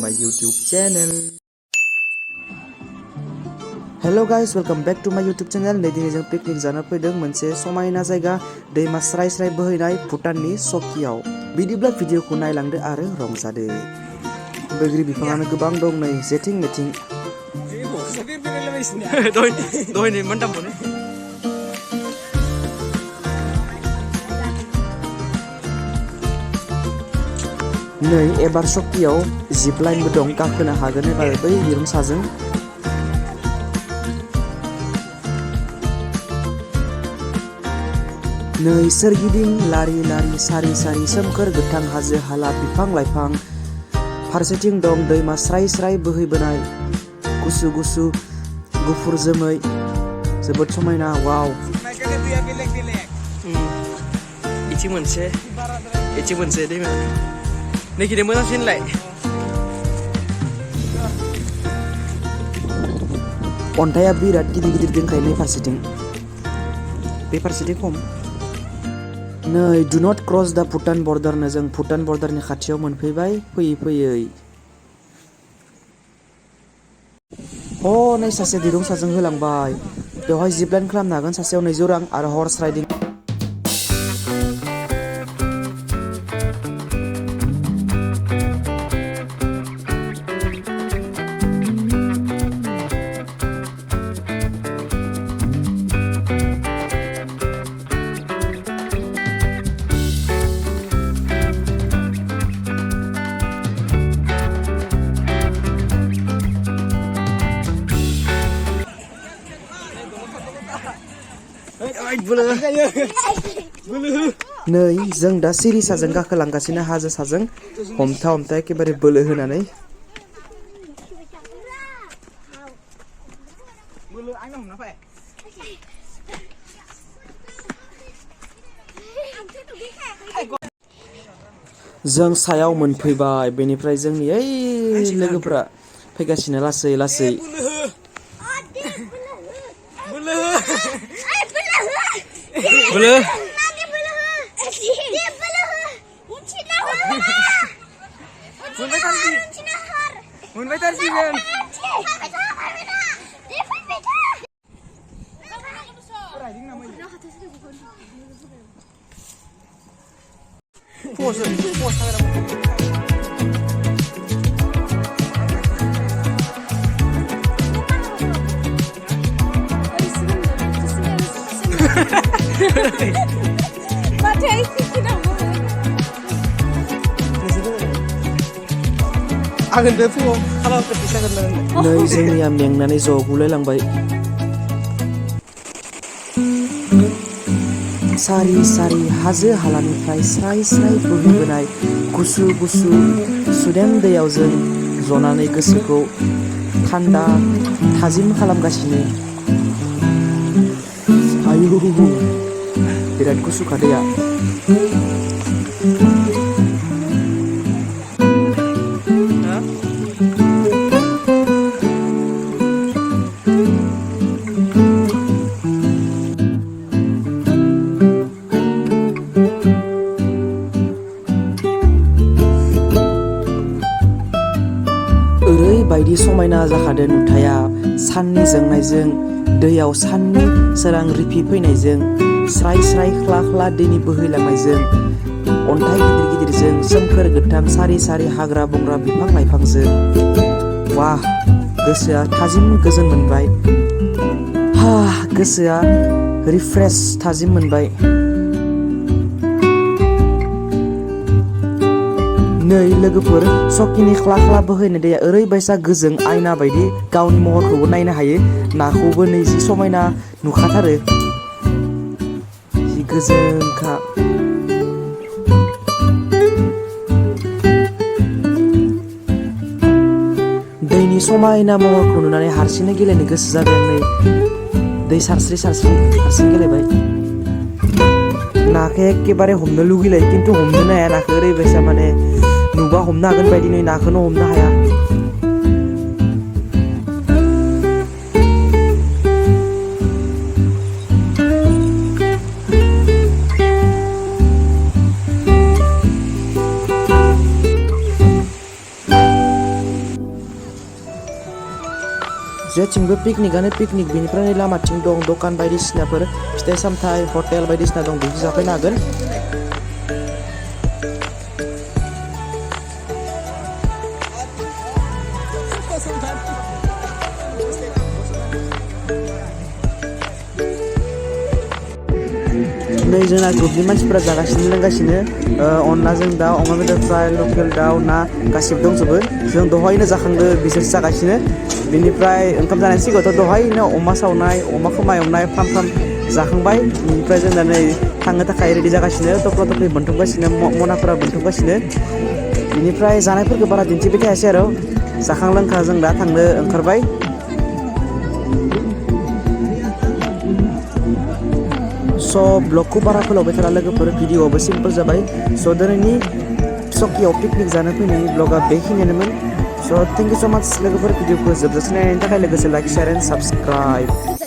my YouTube channel. Hello guys, welcome back to my YouTube channel. Today we picnic jana फैदों मोनसे समायना जायगा दैमा स्राय स्राय बोहैनाय भुटाननि चौकियाव। बिदिब्ला भिडिअखौ नायलांदो आरो रंजादो। बैग्रि बिफाङानो गोबां दं नै जेथिं मेथिं। दहायनि मोनदामखौनो नै एबार चौकियाव जिप लाइनबो दं, गाखोनो हागोन एबार बै दिरुं साजों। नै सोरगिदिं लारि लारि सारि सारि सोमखोर गोथां हाजो हाला बिफां लाइफां। फारसेथिं दं दैमा स्राय स्राय बोहैबोनाय गुसु गुसु गुफुर जोमै, जोबोद समायना। वाव, इथिं मोनसे दैमा नैखिदे मोजांसिनलाय। अन्थाइआ बिराद गिदिर गिदिर दंखायो नै फारसेथिं, बे फारसेथिं खम। नै डु नट क्रस दा भुटान बर्डारनो जों भुटान बर्डारनि खाथियाव मोनफैबाय फैयै फैयै। नै सासे दिरुं साजों होलांबाय, बेवहाय जिप लाइन खालामनो हागोन सासेयाव 200 रां आरो हर्स राइडिं। नै जों दा सिरि साजों गाखोलांगासिनो हाजो साजों हमथा हमथा एखेबारे बोलो होनानै। जों सायाव मोनफैबाय, बेनिफ्राय जोंनि ओइ लोगोफोरा फैगासिनो लासै लासै। नै जोंनिया मेंनानै ज' गुलायलांबाय। सारि सारि हाजो हालानिफ्राय स्राय स्राय बोहैबोनाय गुसु गुसु सुदेम दैयाव जों जनानै गोसोखौ थान्दा थाजिम खालामगासिनो। आयु, बिराद गुसुखा दैया। ओरैबायदि समायना जाखादों नुथाया, साननि जोंनायजों दैयाव साननि सोरां रिफि फैनायजों स्राय स्राय ख्ला ख्ला दैनि बोहैलांनायजों अन्थाइ गिदिर गिदिरजों सोमखोर गोथां सारि सारि हाग्रा बंग्रा बिफां लाइफांजों। वाह, गोसोआ थाजिम गोजोन मोनबाय। गोसोआ रिफ्रेश थाजिम मोनबाय। नै लोगोफोर, चौकिनि ख्ला ख्ला बोहैनाय दैया ओरैबायसा गोजों आयना बायदि गावनि महरखौबो नायनो हायो, नाखौबो नै जि समायना नुखाथारो, जि गोजोंखा। दैनि समायना महरखौ नुनानै हारसिंनो गेलेनो गोसो जाबाय आं। नै दै सारस्रि सारस्रि हारसिं गेलेबाय। नाखौ एखेबारे हमनो लुगैलायो, खिन्थु हमनोनो हाया नाखौ। ओरैबायसा माने नुबा हमनो हागोन बायदि नै नाखौनो हमनो हाया। जेथिंबो पिकनिकआनो पिकनिक बेनिफ्राय लामाथिं दं दखान बायदिसिनाफोर फिथाइ सामथाइ हटेल बायदिसिना दं बेखौ जाफैनो हागोन। नै जोंना ग्रुपनि मानसिफोरा जागासिनो लोंगासिनो अनलाजों दाउ अमा बेदर फ्राय लकेल दाउ ना गासिबो दंजोबो। जों दहायनो जाखांदो बिसोरसो जागासिनो। बिनिफ्राय ओंखाम जानायनि सिगाङावथ' दहायनो अमा सावनाय अमा खोमा एवनाय फ्राम फ्राम जाखांबाय। बिनिफ्राय जोंना नै थांनो थाखाय रेडि जागासिनो थफ्ला थफ्लि बोनथुमगासिनो मनाफोरा बोनथुमगासिनो। बिनिफ्राय जानायफोरखौ बारा दिन्थिबाय थायासै आरो जाखां लोंखां जों दा थांनो ओंखारबाय। स' ब्लगखौ बारा फोलावबाय थाला लोगोफोर भिडिअ'आबो सिम्पोल जाबाय। स' दिनैनि चकियाव पिकनिक जानो फैनायनि ब्लगा बेखिनियानोमोन। स' थेंक इउ स' माच लोगोफोर भिडिअ'खौ जोबजासिम नायनायनि थाखाय लोगोसे लाइक शेयार एन्ड साबस्क्राइब।